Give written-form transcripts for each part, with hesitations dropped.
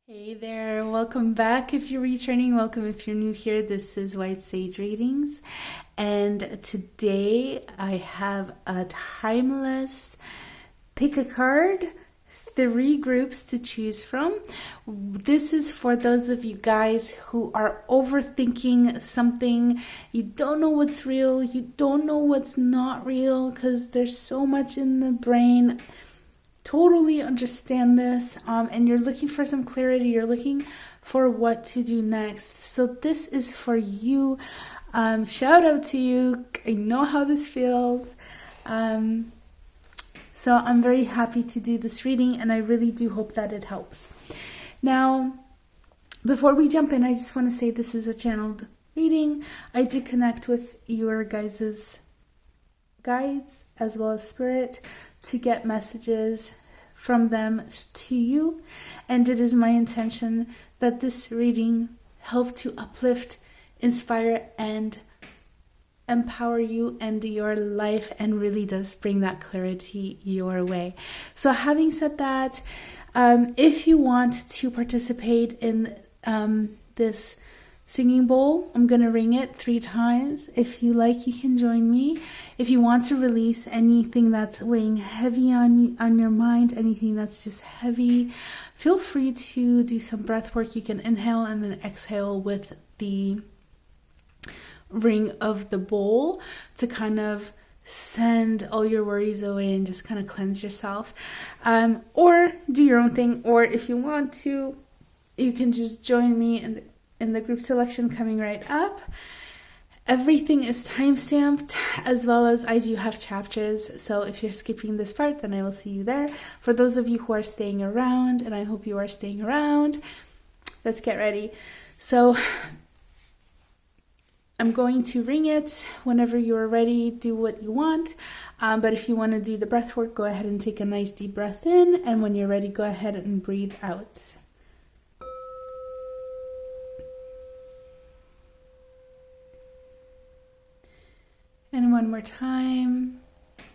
Hey there, welcome back. If you're returning, welcome. If you're new here, this is White Sage Readings, and today I have a timeless pick a card, 3 groups to choose from. This is for those of you guys who are overthinking something. You don't know what's real, you don't know what's not real, because there's so much in the brain. Totally understand this, and you're looking for some clarity, you're looking for what to do next. So this is for you. Shout out to you. I know how this feels. So I'm very happy to do this reading, and I really do hope that it helps. Now, before we jump in, I just want to say this is a channeled reading. I do connect with your guys's guides as well as spirit to get messages from them to you, and it is my intention that this reading help to uplift, inspire, and empower you and your life, and really does bring that clarity your way. So having said that, if you want to participate in this singing bowl, I'm going to ring it 3 times. If you like, you can join me. If you want to release anything that's weighing heavy on your mind, anything that's just heavy, feel free to do some breath work. You can inhale and then exhale with the ring of the bowl to kind of send all your worries away and just kind of cleanse yourself. Or do your own thing. Or if you want to, you can just join me in the group selection coming right up. Everything is time-stamped, as well as I do have chapters. So if you're skipping this part, then I will see you there. For those of you who are staying around, and I hope you are staying around, let's get ready. So I'm going to ring it. Whenever you are ready, do what you want. But if you want to do the breath work, go ahead and take a nice deep breath in. And when you're ready, go ahead and breathe out. And one more time.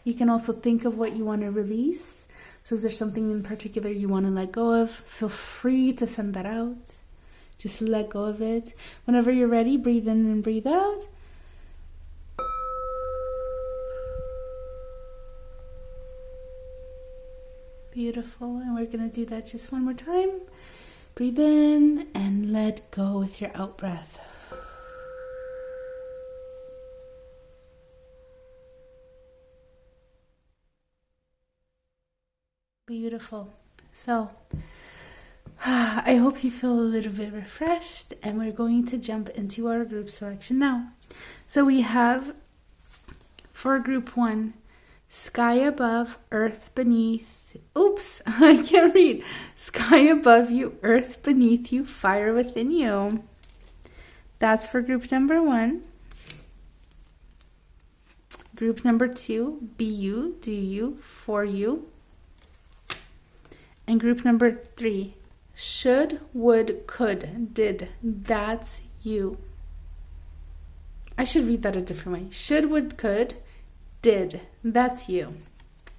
You can also think of what you want to release. So if there's something in particular you want to let go of, feel free to send that out. Just let go of it. Whenever you're ready, breathe in and breathe out. Beautiful. And we're going to do that just one more time. Breathe in and let go with your out breath. Beautiful. So I hope you feel a little bit refreshed, and we're going to jump into our group selection now. So we have, for group 1, sky above, earth beneath. Oops, I can't read. Sky above you, earth beneath you, fire within you. That's for group number 1. Group number 2, be you, do you, for you. And group number 3, should, would, could, did, that's you. I should read that a different way. Should, would, could, did, that's you.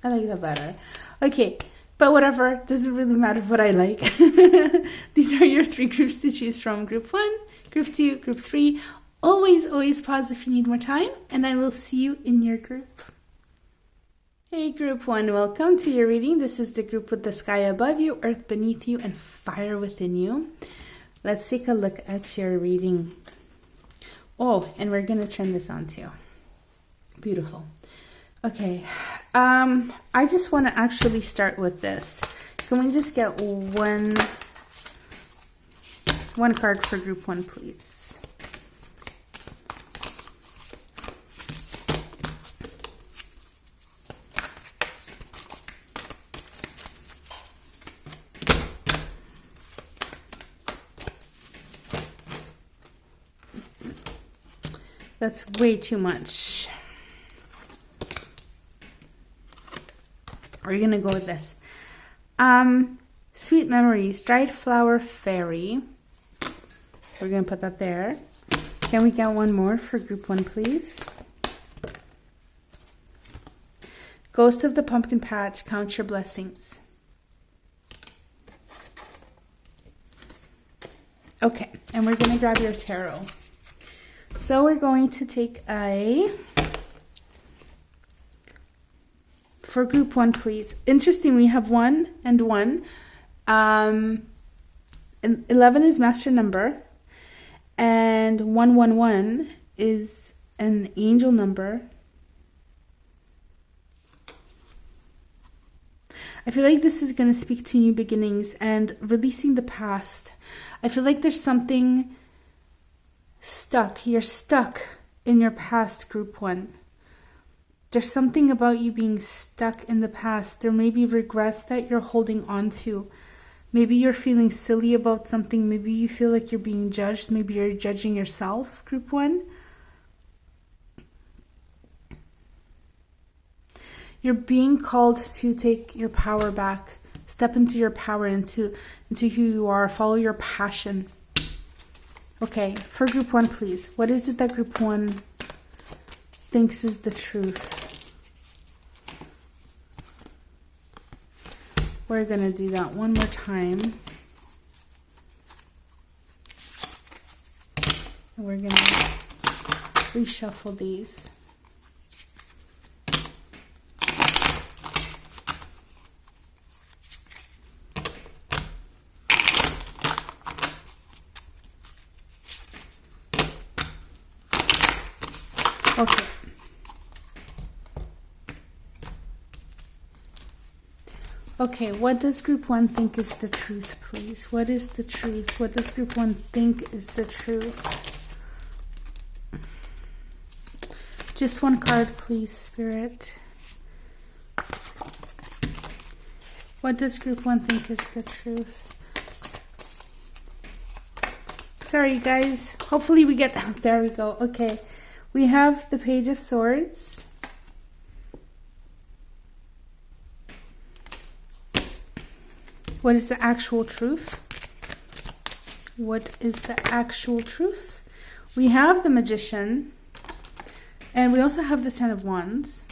I like that better. Okay, but whatever, doesn't really matter what I like. These are your 3 groups to choose from. Group 1, group 2, group 3. Always pause if you need more time, and I will see you in your group. Hey group 1, welcome to your reading. This is the group with the sky above you, earth beneath you, and fire within you. Let's take a look at your reading. Oh, and we're going to turn this on too. Beautiful. Okay, I just want to actually start with this. Can we just get one card for group 1, please? That's way too much. We're gonna go with this. Sweet memories, dried flower fairy. We're gonna put that there. Can we get one more for group 1, please? Ghost of the pumpkin patch, count your blessings. Okay, and we're going to grab your tarot. So we're going to take for group 1, please. Interesting, we have 1 and 1. And 11 is master number. And 111 is an angel number. I feel like this is going to speak to new beginnings and releasing the past. I feel like there's something stuck. You're stuck in your past, group 1. There's something about you being stuck in the past. There may be regrets that you're holding on to. Maybe you're feeling silly about something. Maybe you feel like you're being judged. Maybe you're judging yourself, group 1. You're being called to take your power back. Step into your power, into who you are. Follow your passion. Okay, for group 1, please. What is it that group 1 thinks is the truth? We're going to do that one more time. And we're going to reshuffle these. Okay. Okay, what does group 1 think is the truth, please? What is the truth? What does group 1 think is the truth? Just one card, please, Spirit. What does group 1 think is the truth? Sorry, guys. Hopefully we get... There we go. Okay. We have the Page of Swords. What is the actual truth? What is the actual truth? We have the Magician. And we also have the Ten of Wands.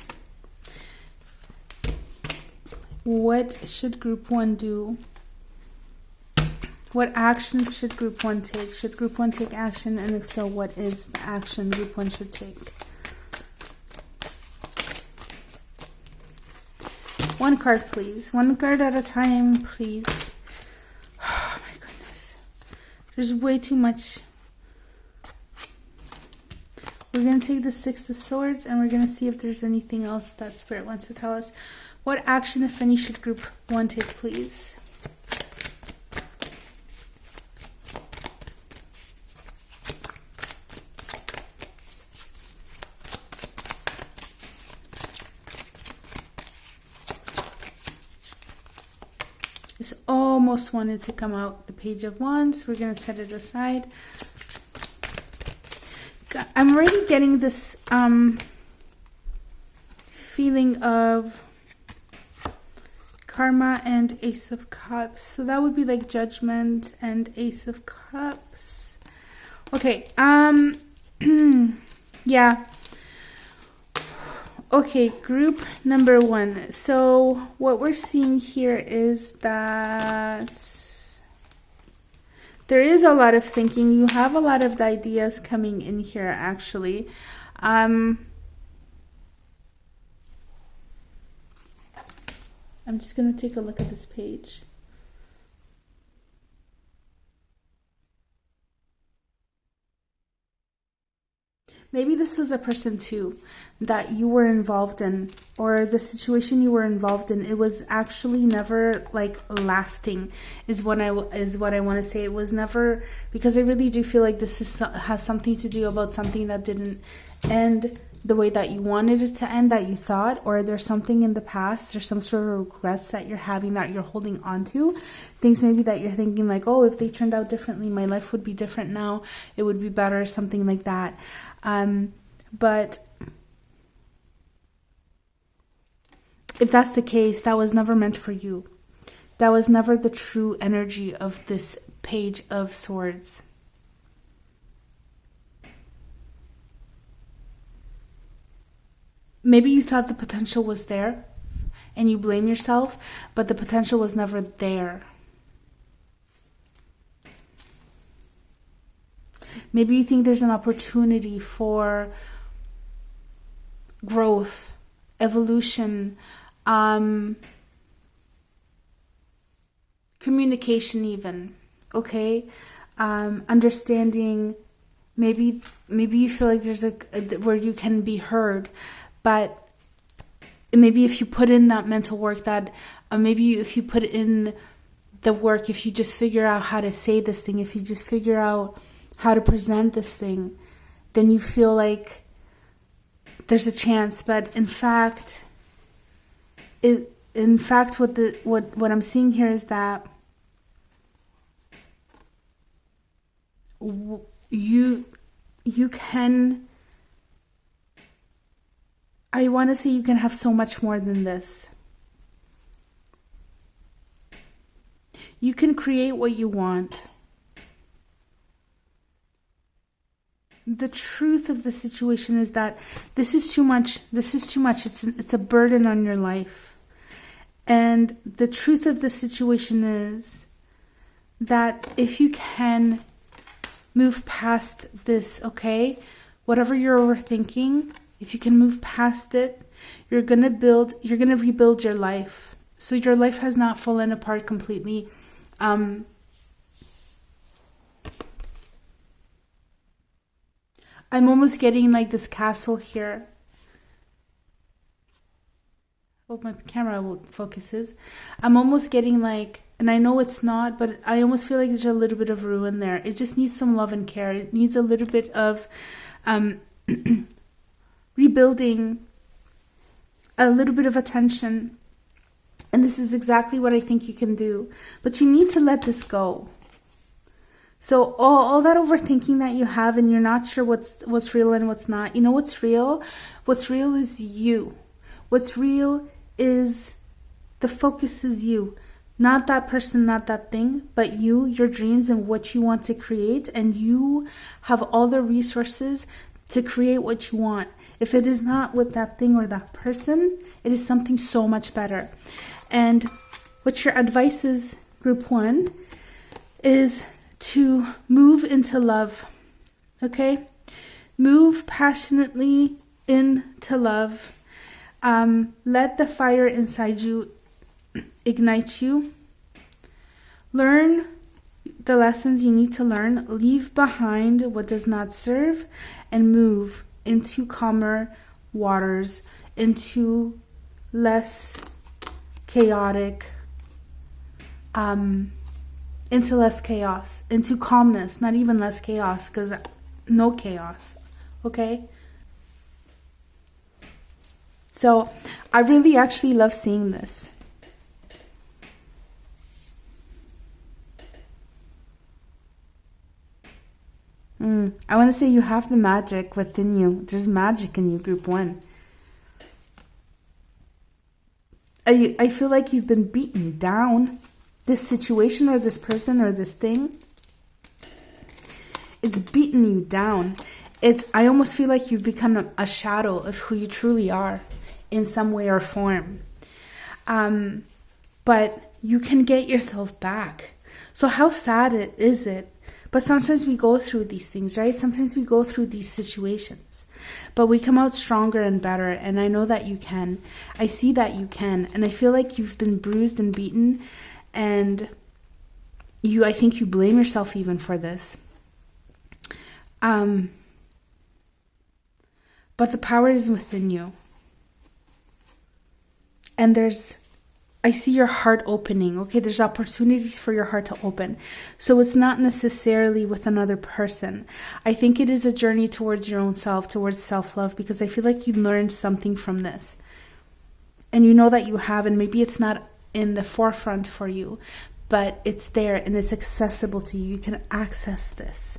What should group 1 do? What actions should group 1 take? Should group 1 take action? And if so, what is the action group 1 should take? One card, please. One card at a time, please. Oh my goodness. There's way too much. We're going to take the Six of Swords and we're going to see if there's anything else that Spirit wants to tell us. What action, if any, should group 1 take, please? This almost wanted to come out, the Page of Wands. We're going to set it aside. I'm already getting this feeling of Karma and Ace of Cups. So that would be like Judgment and Ace of Cups. Okay, yeah. Okay, group number 1. So what we're seeing here is that there is a lot of thinking. You have a lot of ideas coming in here, actually. I'm just going to take a look at this page. Maybe this was a person too that you were involved in, or the situation you were involved in. It was actually never like lasting, is what I want to say. It was never, because I really do feel like this has something to do about something that didn't end the way that you wanted it to end, that you thought, or there's something in the past, there's some sort of regrets that you're having, that you're holding on to. Things maybe that you're thinking like, oh, if they turned out differently, my life would be different now, it would be better, something like that. But if that's the case, that was never meant for you. That was never the true energy of this Page of Swords. Maybe you thought the potential was there and you blame yourself, but the potential was never there. Maybe you think there's an opportunity for growth, evolution, communication even, okay? Understanding. Maybe you feel like there's where you can be heard, but maybe if you put in that mental work, that maybe if you put in the work, if you just figure out how to say this thing, if you just figure out how to present this thing, then you feel like there's a chance. But in fact, what I'm seeing here is that you can, I want to say you can have so much more than this. You can create what you want. The truth of the situation is that this is too much. This is too much. It's a burden on your life. And the truth of the situation is that if you can move past this, okay, whatever you're overthinking, if you can move past it, you're going to rebuild your life. So your life has not fallen apart completely. I'm almost getting like this castle here. Hope my camera focuses. I'm almost getting like, and I know it's not, but I almost feel like there's a little bit of ruin there. It just needs some love and care. It needs a little bit of rebuilding, a little bit of attention. And this is exactly what I think you can do. But you need to let this go. So all that overthinking that you have, and you're not sure what's real and what's not. You know what's real? What's real is you. What's real is the focus is you. Not that person, not that thing, but you, your dreams, and what you want to create. And you have all the resources to create what you want. If it is not with that thing or that person, it is something so much better. And what your advice is, group 1, is to move into love. Okay? Move passionately into love. Let the fire inside you ignite you. Learn the lessons you need to learn. Leave behind what does not serve, and move into calmer waters, into less chaotic, into less chaos, into calmness, not even less chaos, because no chaos, okay? So I really actually love seeing this. I want to say you have the magic within you. There's magic in you, group 1. I feel like you've been beaten down. This situation or this person or this thing, it's beaten you down. I almost feel like you've become a shadow of who you truly are in some way or form. But you can get yourself back. So how sad is it? But sometimes we go through these things, right? Sometimes we go through these situations. But we come out stronger and better. And I know that you can. I see that you can. And I feel like you've been bruised and beaten. And I think you blame yourself even for this. But the power is within you. And I see your heart opening. Okay, there's opportunities for your heart to open. So it's not necessarily with another person. I think it is a journey towards your own self, towards self-love, because I feel like you learned something from this. And you know that you have, and maybe it's not in the forefront for you, but it's there and it's accessible to you. You can access this.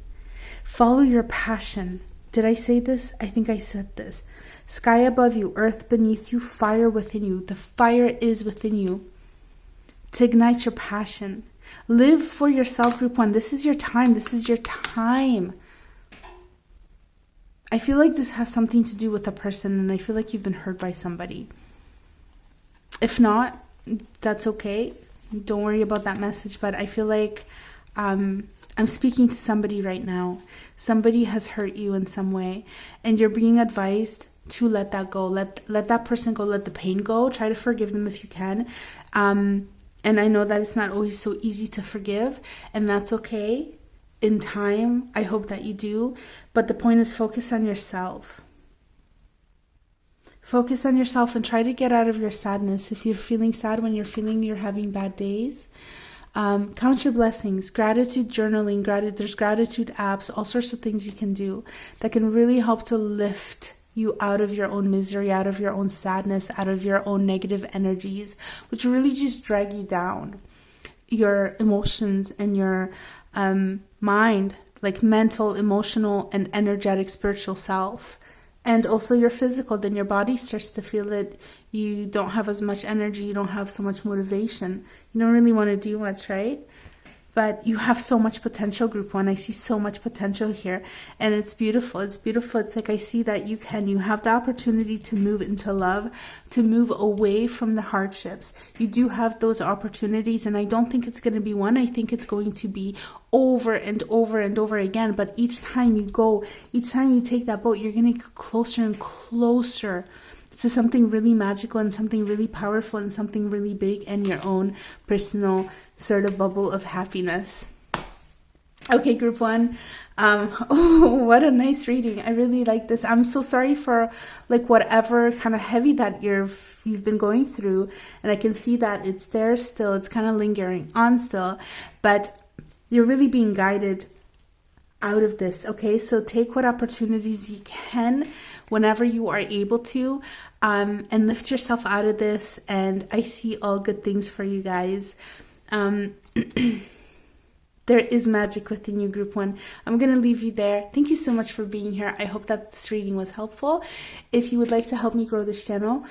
Follow your passion. Did I say this? I think I said this. Sky above you, earth beneath you, fire within you. The fire is within you to ignite your passion. Live for yourself, group 1. This is your time. This is your time. I feel like this has something to do with a person, and I feel like you've been hurt by somebody. If not, that's okay. Don't worry about that message. But I feel like I'm speaking to somebody right now. Somebody has hurt you in some way, and you're being advised to let that go. Let that person go. Let the pain go. Try to forgive them if you can. And I know that it's not always so easy to forgive, and that's okay. In time, I hope that you do. But the point is, focus on yourself. Focus on yourself and try to get out of your sadness. If you're feeling sad when you're having bad days, count your blessings. Gratitude journaling. There's gratitude apps. All sorts of things you can do that can really help to lift you out of your own misery, out of your own sadness, out of your own negative energies, which really just drag you down. Your emotions and your mind, like mental, emotional, and energetic spiritual self. And also your physical, then your body starts to feel that you don't have as much energy, you don't have so much motivation. You don't really want to do much, right? But you have so much potential, group 1. I see so much potential here. And it's beautiful. It's beautiful. It's like I see that you have the opportunity to move into love, to move away from the hardships. You do have those opportunities. And I don't think it's going to be one. I think it's going to be over and over and over again. But each time you go, each time you take that boat, you're going to get closer and closer to something really magical and something really powerful and something really big in your own personal sort of bubble of happiness. Okay, group 1. Oh, what a nice reading. I really like this. I'm so sorry for like whatever kind of heavy that you've been going through. And I can see that it's there still. It's kind of lingering on still. But you're really being guided out of this. Okay, so take what opportunities you can whenever you are able to, and lift yourself out of this. And I see all good things for you guys. There is magic within you, group 1. I'm going to leave you there. Thank you so much for being here. I hope that this reading was helpful. If you would like to help me grow this channel,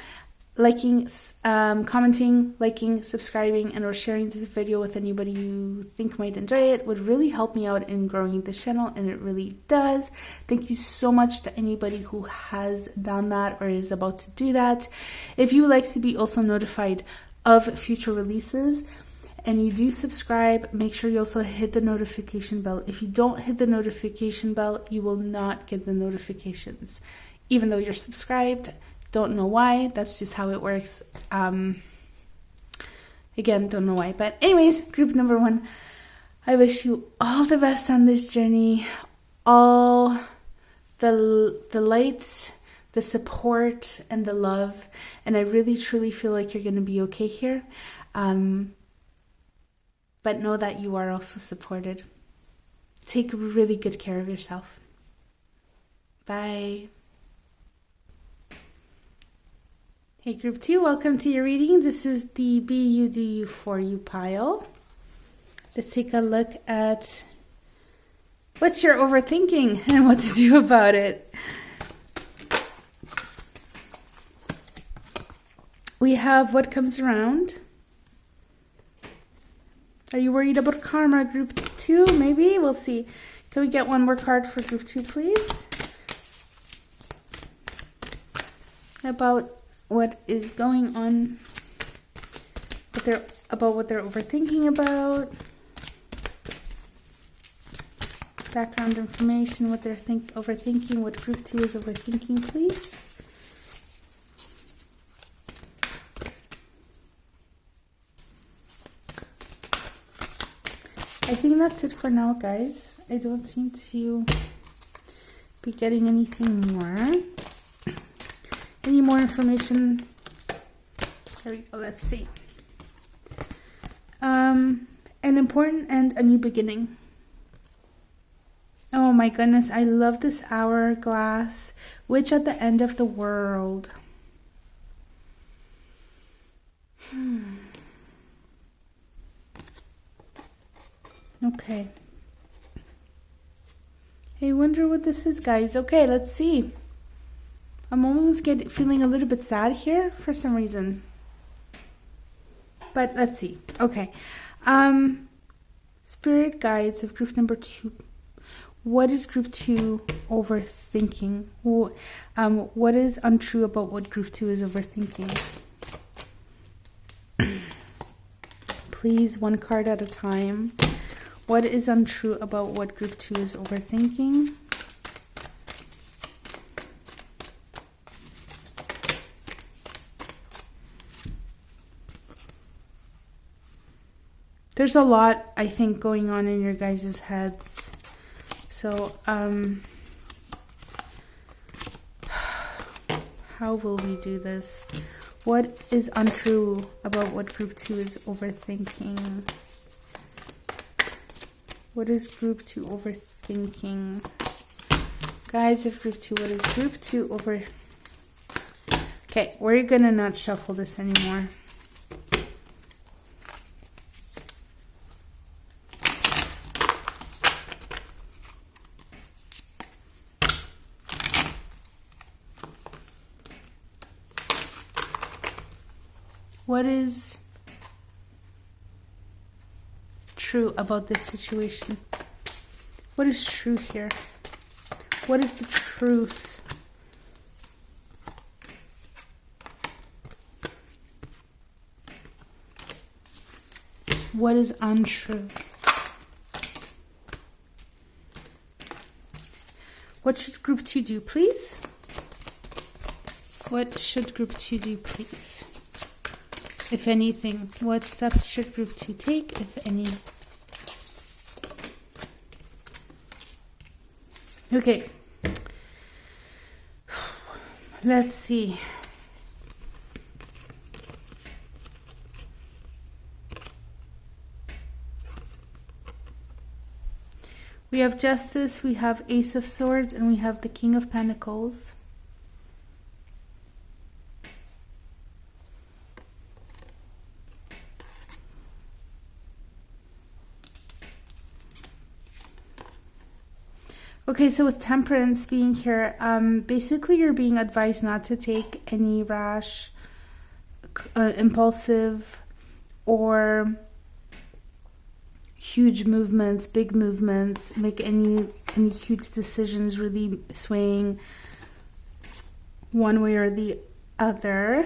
liking, commenting, liking, subscribing, and or sharing this video with anybody you think might enjoy it would really help me out in growing this channel, and it really does. Thank you so much to anybody who has done that or is about to do that. If you would like to be also notified of future releases and you do subscribe, make sure you also hit the notification bell. If you don't hit the notification bell, you will not get the notifications, even though you're subscribed. Don't know why. That's just how it works. Again, don't know why. But anyways, group number 1, I wish you all the best on this journey. All the lights, the support, and the love. And I really, truly feel like you're going to be okay here. But know that you are also supported. Take really good care of yourself. Bye. Hey, group 2, welcome to your reading. This is the Be You, Do You, For You pile. Let's take a look at what's your overthinking and what to do about it. We have what comes around. Are you worried about karma, group 2? Maybe? We'll see. Can we get one more card for group 2, please? About what is going on, about what they're overthinking about. Background information, what they're overthinking, what group 2 is overthinking, please. I think that's it for now, guys. I don't seem to be getting anything more. Any more information? There we go. Let's see. An important end, a new beginning. Oh my goodness. I love this hourglass. Witch at the end of the world. Okay. I wonder what this is, guys. Okay, let's see. I'm almost feeling a little bit sad here for some reason. But let's see. Okay. Spirit guides of group number 2. What is group 2 overthinking? What is untrue about what group 2 is overthinking? Please, one card at a time. What is untrue about what group 2 is overthinking? There's a lot, I think, going on in your guys' heads. So, how will we do this? What is untrue about what group 2 is overthinking? What is group 2 overthinking? Guys of group 2, what is group 2 over... Okay, we're gonna not shuffle this anymore. What is true about this situation? What is true here? What is the truth? What is untrue? What should group 2 do, please? What should group 2 do, please? If anything, what steps should group 2 take, if any? Okay. Let's see. We have Justice, we have Ace of Swords, and we have the King of Pentacles. Okay, so with Temperance being here, basically you're being advised not to take any rash, impulsive, or huge movements, big movements, make any huge decisions really swaying one way or the other.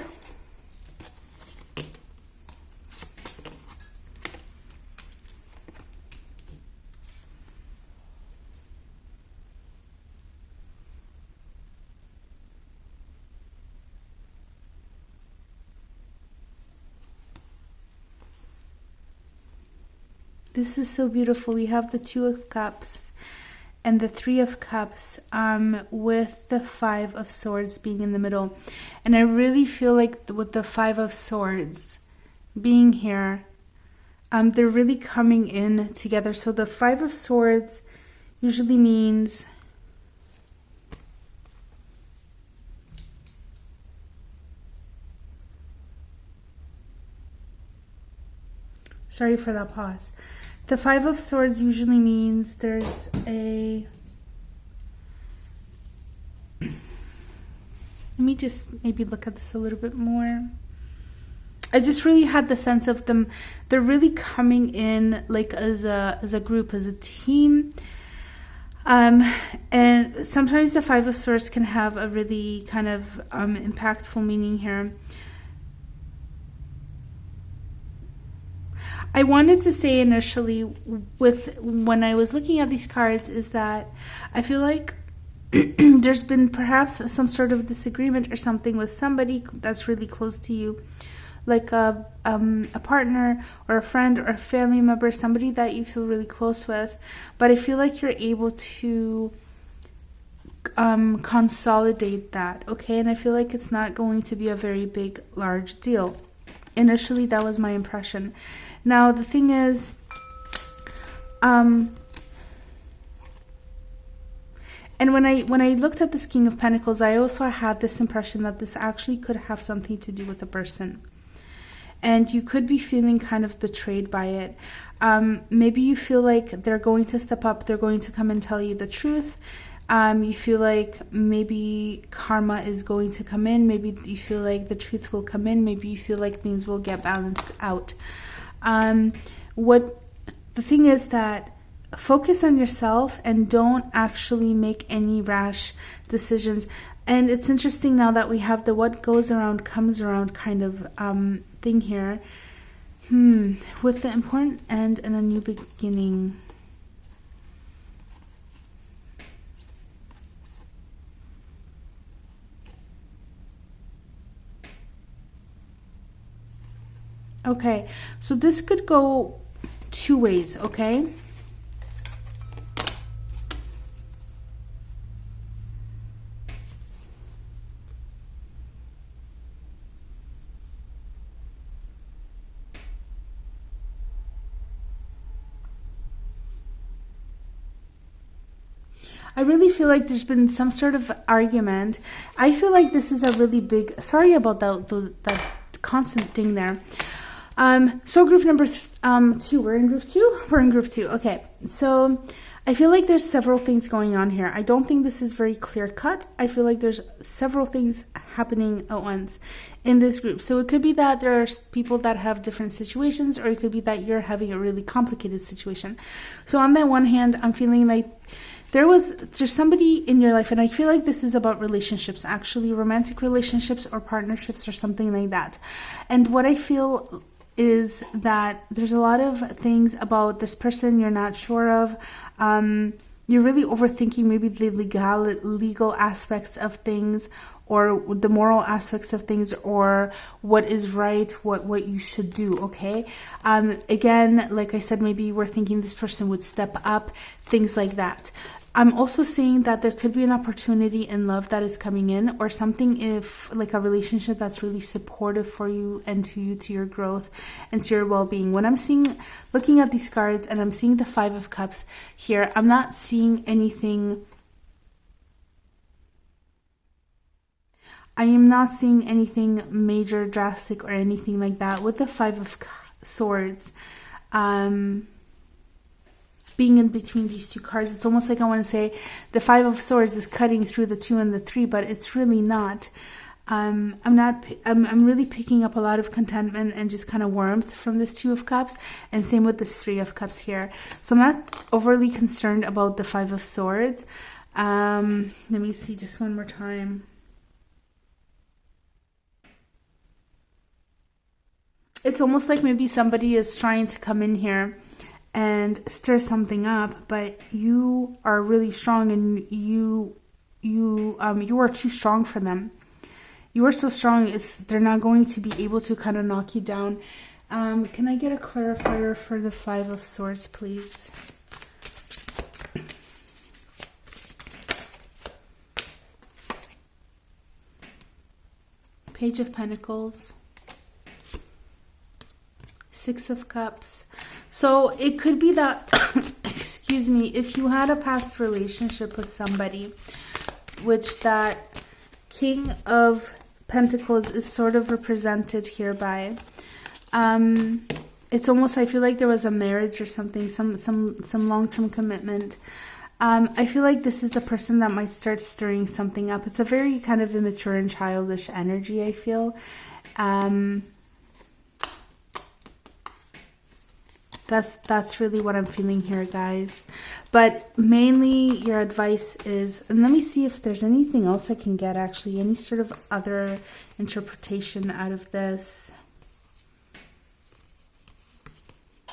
This is so beautiful. We have the Two of Cups and the Three of Cups with the Five of Swords being in the middle. And I really feel like with the Five of Swords being here, they're really coming in together. So the Five of Swords usually means... Sorry for that pause. The Five of Swords usually means there's a... Let me just maybe look at this a little bit more. I just really had the sense of them. They're really coming in like as a group, as a team. And sometimes the Five of Swords can have a really kind of impactful meaning here. I wanted to say initially with when I was looking at these cards is that I feel like there's been perhaps some sort of disagreement or something with somebody that's really close to you, like a partner or a friend or a family member, somebody that you feel really close with. But I feel like you're able to consolidate that, okay? And I feel like it's not going to be a very big, large deal. Initially, that was my impression. Now, the thing is, and when I looked at this King of Pentacles, I also had this impression that this actually could have something to do with a person. And you could be feeling kind of betrayed by it. Maybe you feel like they're going to step up, they're going to come and tell you the truth. You feel like maybe karma is going to come in. Maybe you feel like the truth will come in. Maybe you feel like things will get balanced out. What the thing is that focus on yourself and don't actually make any rash decisions. And it's interesting now that we have the what goes around comes around kind of thing here. With the important end and a new beginning. Okay, so this could go two ways, okay? I really feel like there's been some sort of argument. I feel like this is a really big, sorry about that constant thing there. So group number two, we're in group two? We're in group two, okay. So I feel like there's several things going on here. I don't think this is very clear cut. I feel like there's several things happening at once in this group. So it could be that there are people that have different situations, or it could be that you're having a really complicated situation. So on that one hand, I'm feeling like there's somebody in your life, and I feel like this is about relationships, actually romantic relationships or partnerships or something like that. And what I feel is that there's a lot of things about this person you're not sure of. You're really overthinking maybe the legal aspects of things, or the moral aspects of things, or what is right, what you should do, okay? Again, like I said, maybe you were thinking this person would step up, things like that. I'm also seeing that there could be an opportunity in love that is coming in, or something, if like a relationship that's really supportive for you and to you, to your growth and to your well-being. When I'm seeing, looking at these cards, and I'm seeing the Five of Cups here, I'm not seeing anything. I am not seeing anything major, drastic, or anything like that. With the Five of Swords, being in between these two cards, it's almost like I want to say the Five of Swords is cutting through the 2 and the 3, but it's really not. I'm really picking up a lot of contentment and just kind of warmth from this 2 of Cups, and same with this 3 of Cups here. So I'm not overly concerned about the Five of Swords. Let me see just one more time. It's almost like maybe somebody is trying to come in here and stir something up, but you are really strong, and you are too strong for them. You are so strong, they're not going to be able to kind of knock you down. Can I get a clarifier for the Five of Swords, please? Page of Pentacles, Six of Cups. So it could be that, excuse me, if you had a past relationship with somebody, which that King of Pentacles is sort of represented here by, it's almost, I feel like there was a marriage or something, some long-term commitment. I feel like this is the person that might start stirring something up. It's a very kind of immature and childish energy, I feel. That's really what I'm feeling here, guys. But mainly your advice is, and let me see if there's anything else I can get, actually, any sort of other interpretation out of this.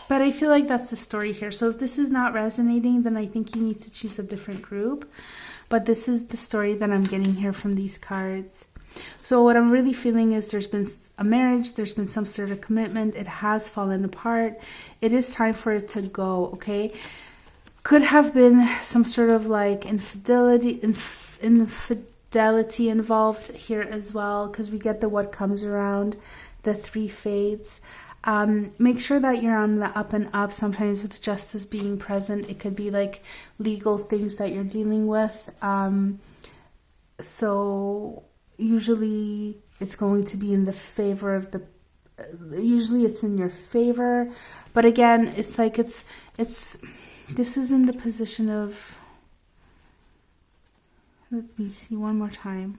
But I feel like that's the story here. So if this is not resonating, then I think you need to choose a different group. But this is the story that I'm getting here from these cards. So what I'm really feeling is there's been a marriage, there's been some sort of commitment, it has fallen apart. It is time for it to go, okay? Could have been some sort of like infidelity involved here as well, because we get the what comes around, the 3 fades. Make sure that you're on the up and up. Sometimes with justice being present, it could be like legal things that you're dealing with. So usually it's going to be in the favor of the, usually it's in your favor, but again, it's like this is in the position of, let me see one more time.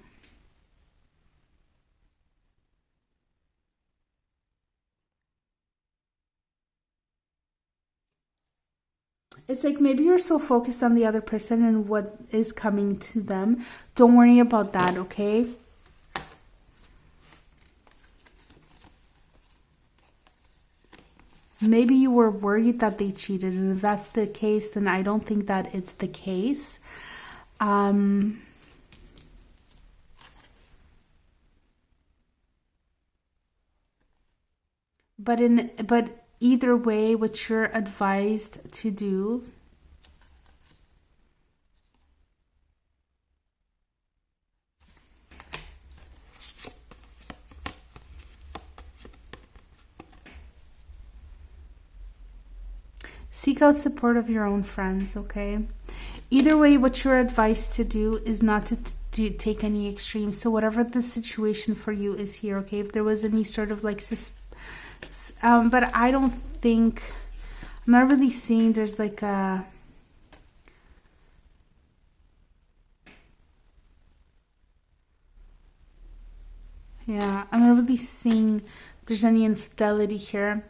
It's like maybe you're so focused on the other person and what is coming to them. Don't worry about that, okay? Maybe you were worried that they cheated, and if that's the case, then I don't think that it's the case. but either way, what you're advised to do seek out support of your own friends, okay? Either way, what you're advised to do is not to take any extremes. So whatever the situation for you is here, okay? If there was any sort of like, but I don't think, I'm not really seeing there's like a, yeah, I'm not really seeing there's any infidelity here.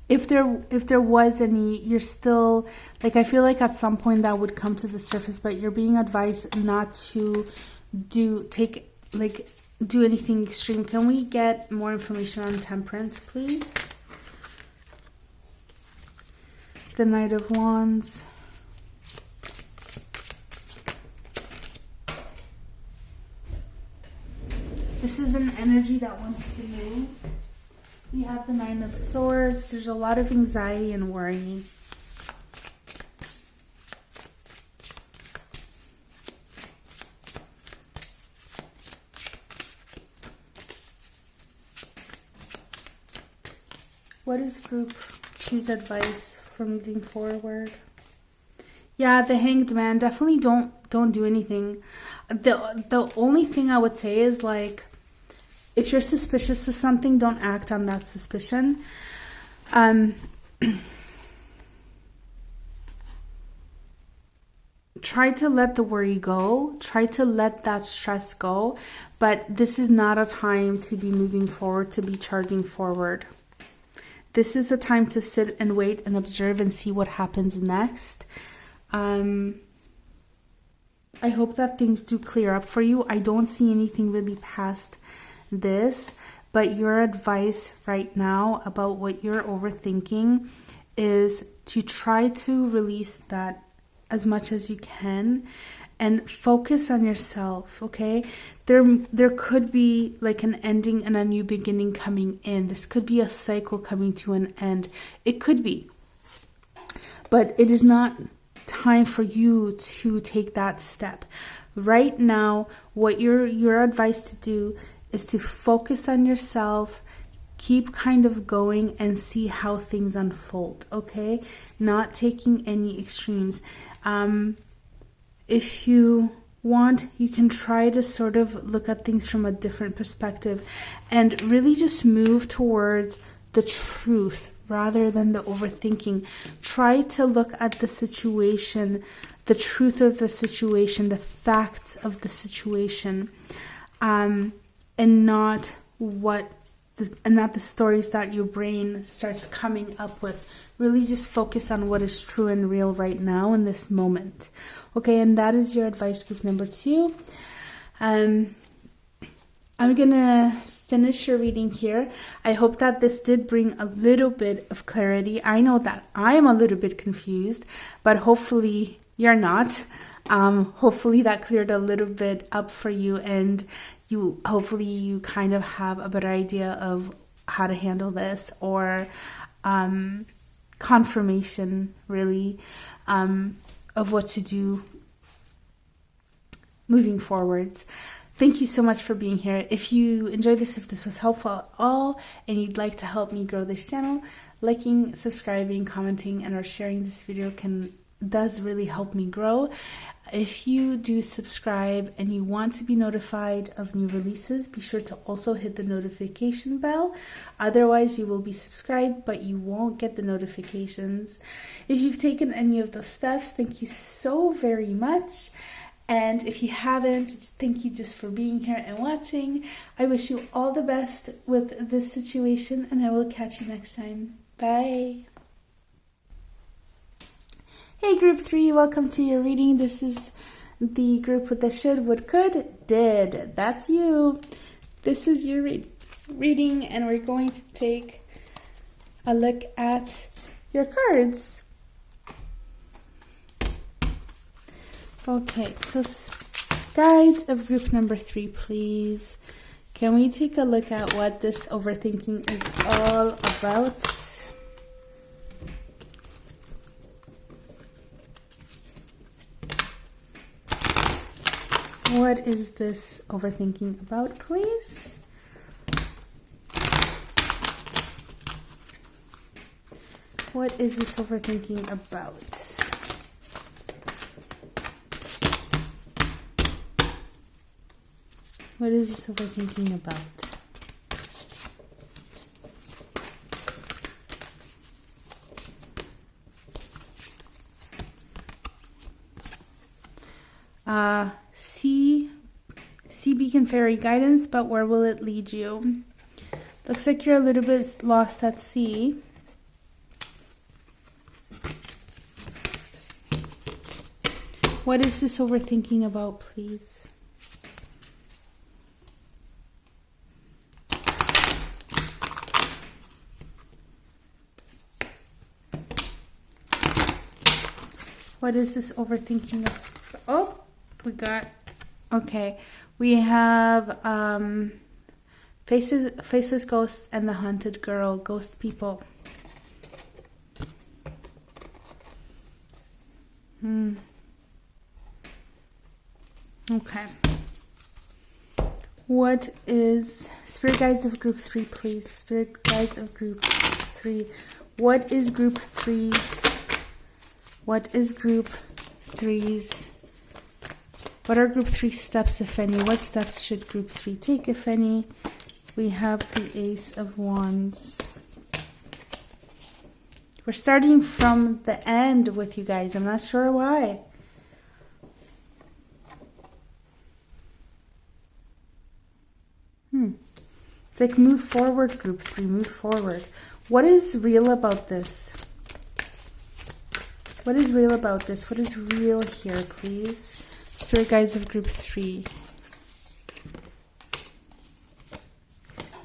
If there was any, you're still, like, I feel like at some point that would come to the surface, but you're being advised not to do anything extreme. Can we get more information on temperance, please? The Knight of Wands. This is an energy that wants to move. We have the Nine of Swords. There's a lot of anxiety and worry. What is group 2's advice for moving forward? Yeah, the Hanged Man. Definitely don't do anything. The only thing I would say is, like, if you're suspicious of something, don't act on that suspicion. Try to let the worry go. Try to let that stress go. But this is not a time to be moving forward, to be charging forward. This is a time to sit and wait and observe and see what happens next. I hope that things do clear up for you. I don't see anything really past this, but your advice right now about what you're overthinking is to try to release that as much as you can and focus on yourself, okay? There could be like an ending and a new beginning coming in. This could be a cycle coming to an end. It could be, but it is not time for you to take that step right now. What you're advised to do is to focus on yourself, keep kind of going and see how things unfold, okay? Not taking any extremes. If you want, you can try to sort of look at things from a different perspective and really just move towards the truth rather than the overthinking. Try to look at the situation, the truth of the situation, the facts of the situation, and not the stories that your brain starts coming up with. Really just focus on what is true and real right now in this moment. Okay, and that is your advice group number 2. I'm gonna finish your reading here. I hope that this did bring a little bit of clarity. I know that I am a little bit confused, but hopefully you're not. Hopefully that cleared a little bit up for you, and hopefully you kind of have a better idea of how to handle this, or confirmation really of what to do moving forwards. Thank you so much for being here. If you enjoyed this, if this was helpful at all, and you'd like to help me grow this channel, liking, subscribing, commenting, and or sharing this video does really help me grow. If you do subscribe and you want to be notified of new releases, be sure to also hit the notification bell. Otherwise, you will be subscribed, but you won't get the notifications. If you've taken any of those steps, thank you so very much. And if you haven't, thank you just for being here and watching. I wish you all the best with this situation, and I will catch you next time. Bye. Hey group 3, welcome to your reading. This is the group with the should, would, could, did. That's you. This is your reading, and we're going to take a look at your cards. Okay, so guides of group number 3, please. Can we take a look at what this overthinking is all about? What is this overthinking about, please? What is this overthinking about? What is this overthinking about? See beacon fairy guidance, but where will it lead you? Looks like you're a little bit lost at sea. What is this overthinking about, please? What is this overthinking of? Oh, we got, okay. We have faceless ghosts and the haunted girl, ghost people. Okay. What is Spirit Guides of Group 3, please? Spirit Guides of Group 3. What is Group 3's? What is Group 3's? What are Group 3 steps, if any? What steps should Group 3 take, if any? We have the Ace of Wands. We're starting from the end with you guys. I'm not sure why. It's like move forward, Group 3. Move forward. What is real about this? What is real about this? What is real here, please? Spirit Guides of Group 3.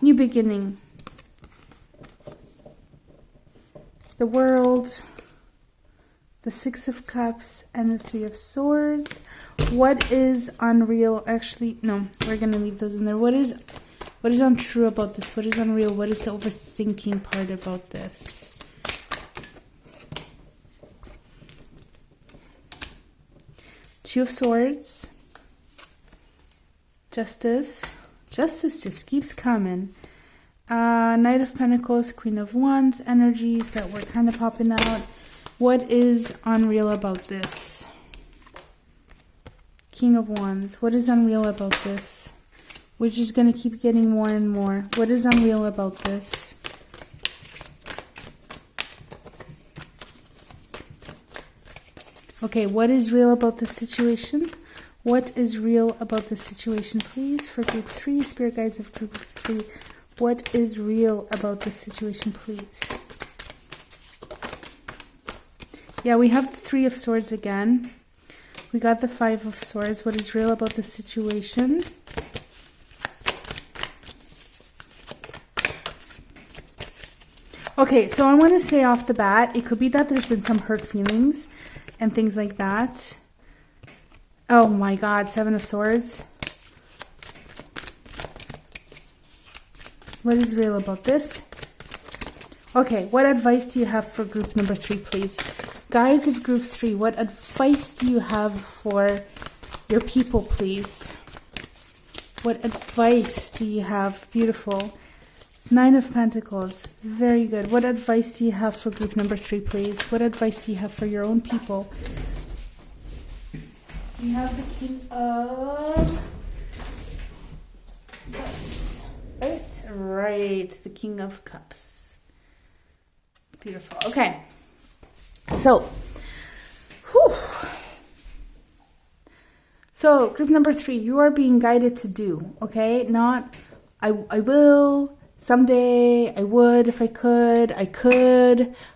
New beginning. The World. The Six of Cups and the Three of Swords. What is unreal? Actually, no, we're going to leave those in there. What is untrue about this? What is unreal? What is the overthinking part about this? Two of Swords. Justice. Justice just keeps coming. Knight of Pentacles, Queen of Wands, energies that were kind of popping out. What is unreal about this? King of Wands. What is unreal about this? We're just going to keep getting more and more. What is unreal about this? Okay, what is real about this situation? What is real about this situation, please? For Group 3, Spirit Guides of Group 3. What is real about this situation, please? Yeah, we have the Three of Swords again. We got the Five of Swords. What is real about this situation? Okay, so I want to say off the bat, it could be that there's been some hurt feelings and things like that. Oh my God, Seven of Swords. What is real about this? Okay, what advice do you have for group number 3, please? Guides of Group 3, what advice do you have for your people, please? What advice do you have? Beautiful. Nine of Pentacles. Very good. What advice do you have for group number 3, please? What advice do you have for your own people? We have the King of... Yes. Right. The King of Cups. Beautiful. Okay. So, So, group number 3, you are being guided to do, okay? Not, I will... Someday I would if I could,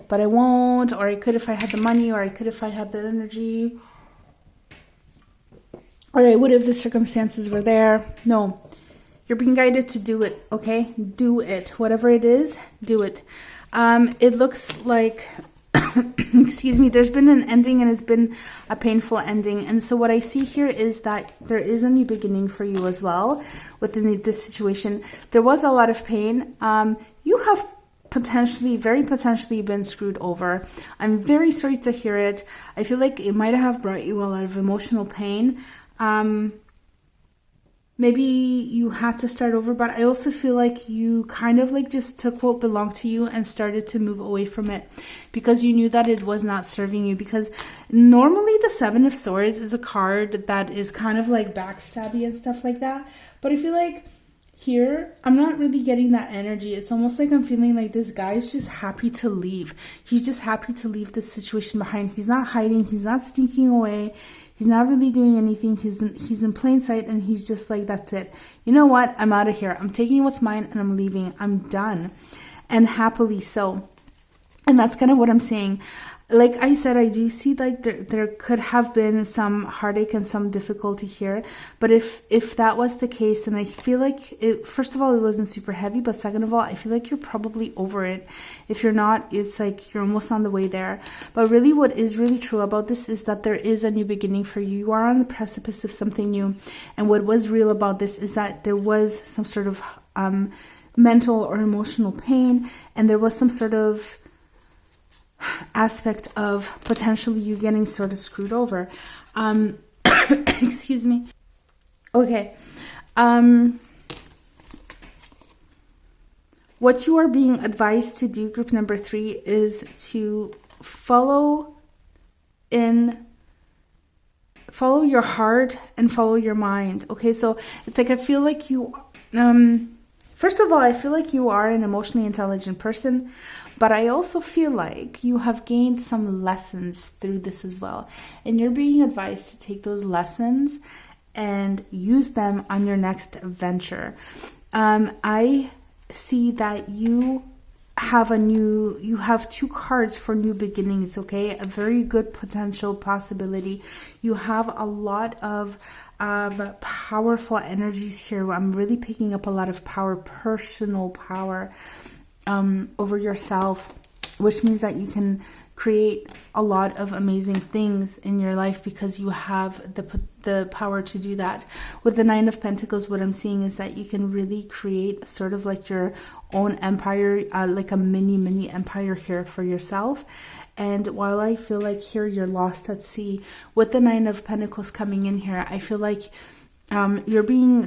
but I won't, or I could if I had the money, or I could if I had the energy, or I would if the circumstances were there. No, you're being guided to do it, okay? Do it. Whatever it is, do it. It looks like excuse me, there's been an ending, and it's been a painful ending. And so what I see here is that there is a new beginning for you as well within this situation. There was a lot of pain. You have very potentially been screwed over. I'm very sorry to hear it. I feel like it might have brought you a lot of emotional pain. Maybe you had to start over, but I also feel like you kind of like just took what belonged to you and started to move away from it because you knew that it was not serving you. Because normally the Seven of Swords is a card that is kind of like backstabby and stuff like that. But I feel like here, I'm not really getting that energy. It's almost like I'm feeling like this guy is just happy to leave. He's just happy to leave this situation behind. He's not hiding. He's not sneaking away. He's not really doing anything. He's in plain sight, and he's just like, that's it. You know what? I'm out of here. I'm taking what's mine and I'm leaving. I'm done. And happily so. And that's kind of what I'm saying. Like I said, I do see like there could have been some heartache and some difficulty here. But if that was the case, then I feel like first of all, it wasn't super heavy. But second of all, I feel like you're probably over it. If you're not, it's like you're almost on the way there. But really what is really true about this is that there is a new beginning for you. You are on the precipice of something new. And what was real about this is that there was some sort of mental or emotional pain. And there was some sort of aspect of potentially you getting sort of screwed over. Excuse me. Okay. What you are being advised to do, group number 3, is to follow your heart and follow your mind. Okay, so it's like I feel like you first of all, I feel like you are an emotionally intelligent person. But I also feel like you have gained some lessons through this as well. And you're being advised to take those lessons and use them on your next venture. I see that you have 2 cards for new beginnings, okay? A very good potential possibility. You have a lot of powerful energies here. I'm really picking up a lot of power, personal power. Over yourself, which means that you can create a lot of amazing things in your life because you have the power to do that. With the 9 of Pentacles, what I'm seeing is that you can really create sort of like your own empire, like a mini empire here for yourself. And while I feel like here you're lost at sea, with the 9 of Pentacles coming in here, I feel like you're being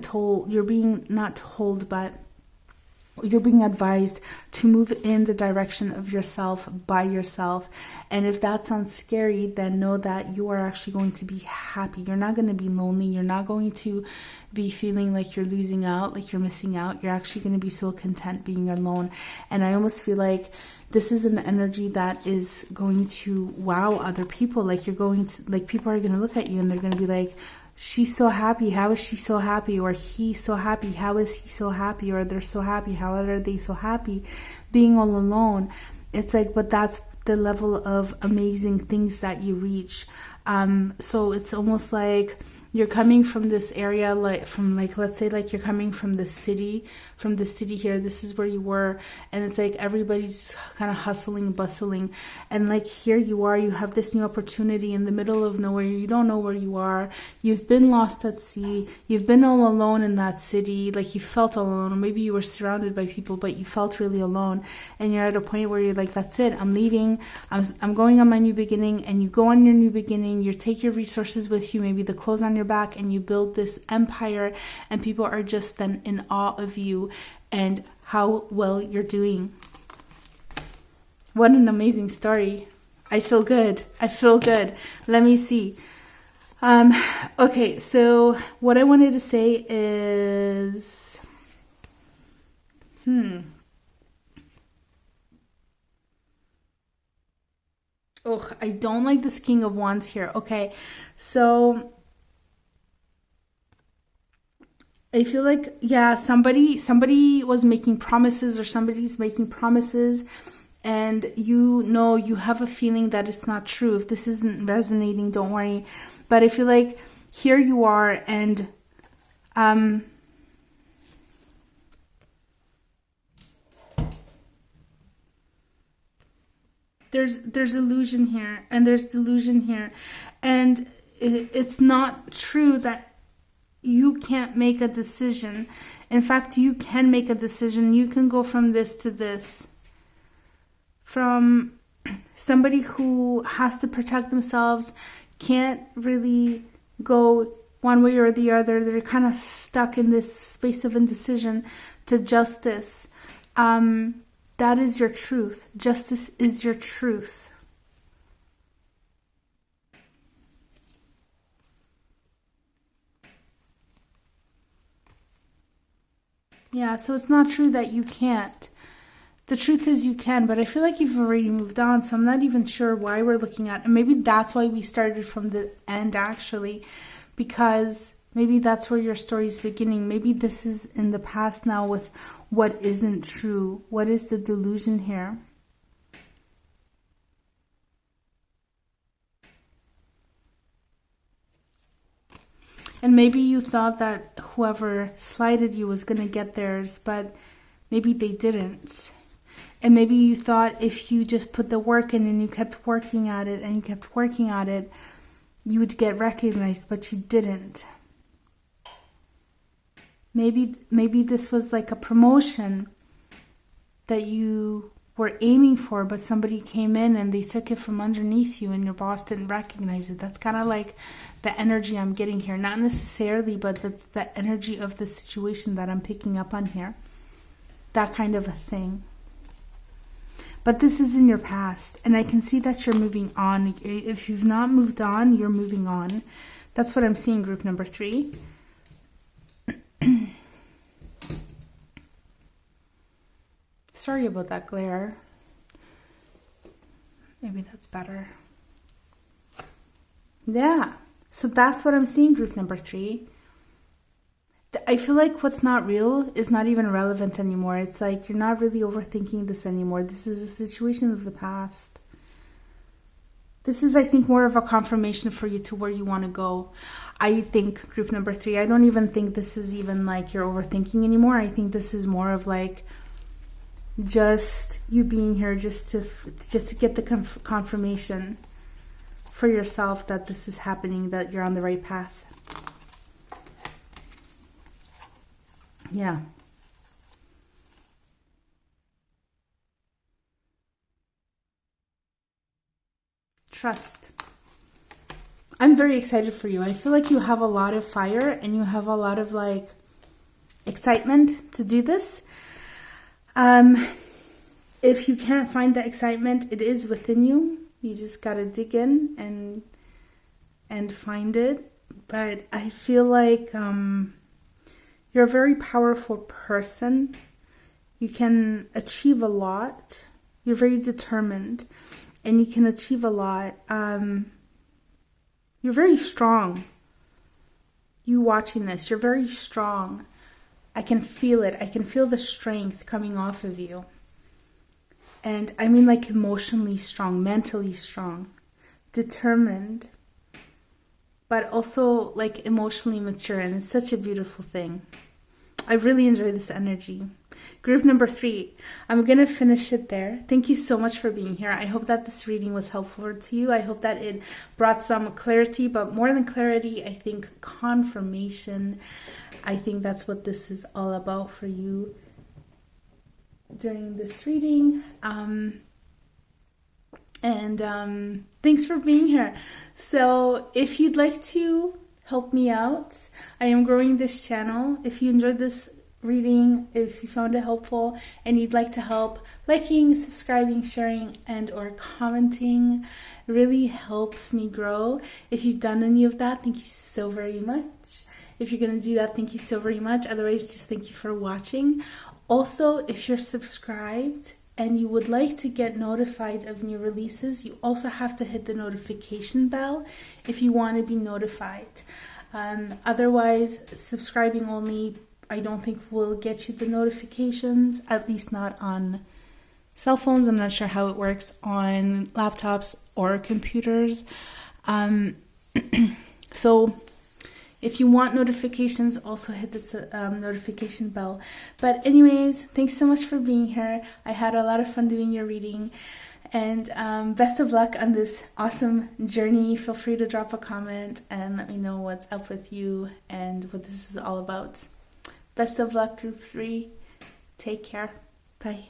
advised to move in the direction of yourself by yourself. And if that sounds scary, then know that you are actually going to be happy. You're not going to be lonely. You're not going to be feeling like you're losing out, like you're missing out. You're actually going to be so content being alone. And I almost feel like this is an energy that is going to wow other people. Like people are going to look at you and they're going to be like, she's so happy. How is she so happy? Or he's so happy. How is he so happy? Or they're so happy. How are they so happy being all alone? It's like, but that's the level of amazing things that you reach. So it's almost like you're coming from this area, let's say like you're coming from the city here. This is where you were, and it's like everybody's kind of hustling, bustling, and like here you are, you have this new opportunity in the middle of nowhere. You don't know where you are. You've been lost at sea. You've been all alone in that city. Like you felt all alone, or maybe you were surrounded by people, but you felt really alone. And you're at a point where you're like, that's it. I'm leaving. I'm going on my new beginning. And you go on your new beginning. You take your resources with you, maybe the clothes on your back, and you build this empire, and people are just then in awe of you and how well you're doing. What an amazing story. I feel good. Let me see. Okay, so what I wanted to say is oh, I don't like this King of Wands here. Okay, so I feel like, yeah, somebody was making promises, or somebody's making promises, and you have a feeling that it's not true. If this isn't resonating, don't worry. But I feel like here you are, and there's illusion here, and there's delusion here, and it's not true that you can't make a decision. In fact, you can make a decision. You can go from this to this. From somebody who has to protect themselves, can't really go one way or the other. They're kind of stuck in this space of indecision, to justice. That is your truth. Justice is your truth. Yeah, so it's not true that you can't. The truth is you can, but I feel like you've already moved on, so I'm not even sure why we're looking at it. And maybe that's why we started from the end, actually, because maybe that's where your story is beginning. Maybe this is in the past now with what isn't true. What is the delusion here? And maybe you thought that whoever slighted you was going to get theirs, but maybe they didn't. And maybe you thought if you just put the work in and you kept working at it and you kept working at it, you would get recognized, but you didn't. Maybe this was like a promotion that you were aiming for, but somebody came in and they took it from underneath you and your boss didn't recognize it. That's kind of like the energy I'm getting here. Not necessarily, but that's the energy of the situation that I'm picking up on here. That kind of a thing. But this is in your past, and I can see that you're moving on. If you've not moved on, you're moving on. That's what I'm seeing, group number 3. Sorry about that glare. Maybe that's better. Yeah, so that's what I'm seeing, group number 3. I feel like what's not real is not even relevant anymore. It's like you're not really overthinking this anymore. This is a situation of the past. This is, I think, more of a confirmation for you to where you want to go. I think, group number 3, I don't even think this is even like you're overthinking anymore. I think this is more of like just you being here just to get the confirmation for yourself that this is happening, that you're on the right path. Yeah. Trust. I'm very excited for you. I feel like you have a lot of fire and you have a lot of like excitement to do this. If you can't find that excitement, it is within you. You just got to dig in and find it. But I feel like you're a very powerful person. You can achieve a lot. You're very determined and you can achieve a lot. You're very strong. You watching this, you're very strong. I can feel it. I can feel the strength coming off of you. And I mean like emotionally strong, mentally strong, determined, but also like emotionally mature. And it's such a beautiful thing. I really enjoy this energy. Group number 3, I'm going to finish it there. Thank you so much for being here. I hope that this reading was helpful to you. I hope that it brought some clarity, but more than clarity, I think confirmation. I think that's what this is all about for you during this reading. Thanks for being here. So if you'd like to help me out, I am growing this channel. If you enjoyed this reading, if you found it helpful and you'd like to help, liking, subscribing, sharing, and or commenting really helps me grow. If you've done any of that, thank you so very much. If you're going to do that, thank you so very much. Otherwise, just thank you for watching. Also, if you're subscribed and you would like to get notified of new releases, you also have to hit the notification bell if you want to be notified. Otherwise, subscribing only, I don't think will get you the notifications, at least not on cell phones. I'm not sure how it works on laptops or computers. So if you want notifications, also hit the notification bell. But anyways, thanks so much for being here. I had a lot of fun doing your reading. And best of luck on this awesome journey. Feel free to drop a comment and let me know what's up with you and what this is all about. Best of luck, Group 3. Take care. Bye.